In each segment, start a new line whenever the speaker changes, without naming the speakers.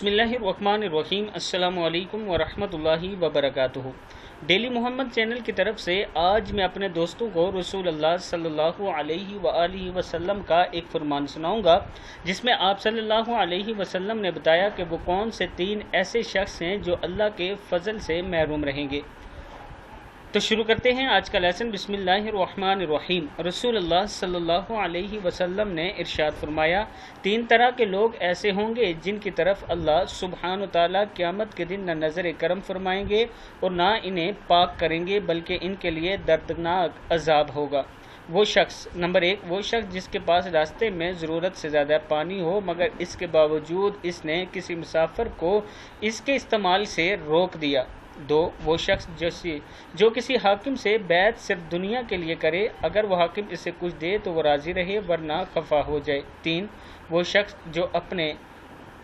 बिस्मिल्लाहिर्रहमानिर्रहीम। अस्सलामु अलैकुम वरहमतुल्लाहि वबरकातुहू। डेली मोहम्मद चैनल की तरफ से आज मैं अपने दोस्तों को रसूल अल्लाह सल्लल्लाहु अलैहि वआलिहि वसल्लम का एक फरमान सुनाऊंगा, जिसमें आप सल्लल्लाहु अलैहि वसल्लम ने बताया कि वो कौन से 3 ऐसे शख्स हैं जो अल्लाह के फजल से महरूम रहेंगे। तो शुरू करते हैं आज का लेसन। बिस्मिल्लाहिर्रहमानिर्रहीम। रसूल अल्लाह सल्लल्लाहु अलैहि वसल्लम ने इरशाद फरमाया, 3 तरह के लोग ऐसे होंगे जिनकी तरफ अल्लाह सुब्हान तआला क़यामत के दिन न नज़र करम फरमाएंगे और ना इन्हें पाक करेंगे, बल्कि इनके लिए दर्दनाक अजाब होगा। वो शख्स, नंबर 1, वो शख्स जिसके पास रास्ते में ज़रूरत से ज़्यादा पानी हो मगर इसके बावजूद इसने किसी मुसाफिर को इसके इस्तेमाल से रोक दिया। 2, वो शख्स जो किसी हाकिम से बैत सिर्फ दुनिया के लिए करे, अगर वो हाकिम इसे कुछ दे तो वो राज़ी रहे वरना खफा हो जाए। 3, वो शख्स जो अपने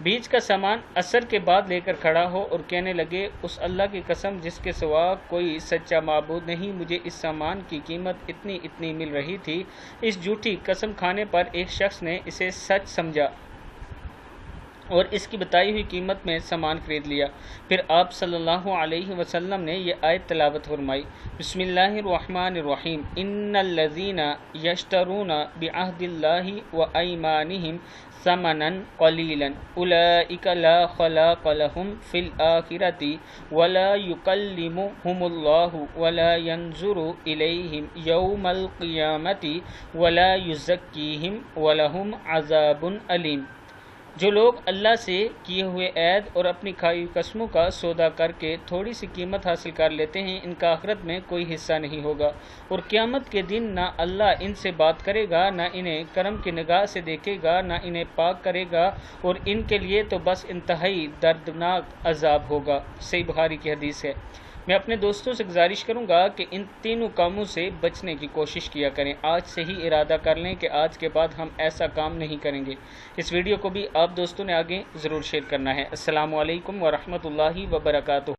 बीच का सामान असर के बाद लेकर खड़ा हो और कहने लगे, उस अल्लाह की कसम जिसके सिवा कोई सच्चा माबूद नहीं, मुझे इस सामान की कीमत इतनी इतनी मिल रही थी। इस झूठी कसम खाने पर एक शख्स ने इसे सच समझा और इसकी बताई हुई कीमत में सामान खरीद लिया। फिर आप सल्लल्लाहु अलैहि वसल्लम ने यह आयत तिलावत फरमाई, बिस्मिल्लाहिर्रहमानिर्रहीम। इन्नल्लज़ीना यश्तरूना बिअहदिल्लाहि व अयमानिहिम समनन क़लीलन उलाइका ला खलाक़ लहुम फ़िल आखिरति वला युकल्लिमुहुमुल्लाहु वला यंज़ुरु इलैहिम यौमल क़ियामति वला युज़क्कीहिम वलहुम अज़ाबुन अलीम। जो लोग अल्लाह से किए हुए ऐद और अपनी खाई कसमों का सौदा करके थोड़ी सी कीमत हासिल कर लेते हैं, इनका आखिरत में कोई हिस्सा नहीं होगा और क़यामत के दिन ना अल्लाह इनसे बात करेगा, ना इन्हें करम की निगाह से देखेगा, ना इन्हें पाक करेगा और इनके लिए तो बस इंतहाई दर्दनाक अजाब होगा। सही बुखारी की हदीस है। मैं अपने दोस्तों से गुजारिश करूंगा कि इन तीनों कामों से बचने की कोशिश किया करें। आज से ही इरादा कर लें कि आज के बाद हम ऐसा काम नहीं करेंगे। इस वीडियो को भी आप दोस्तों ने आगे ज़रूर शेयर करना है। अस्सलामु अलैकुम वरहमतुल्लाहि वबरकातुहू।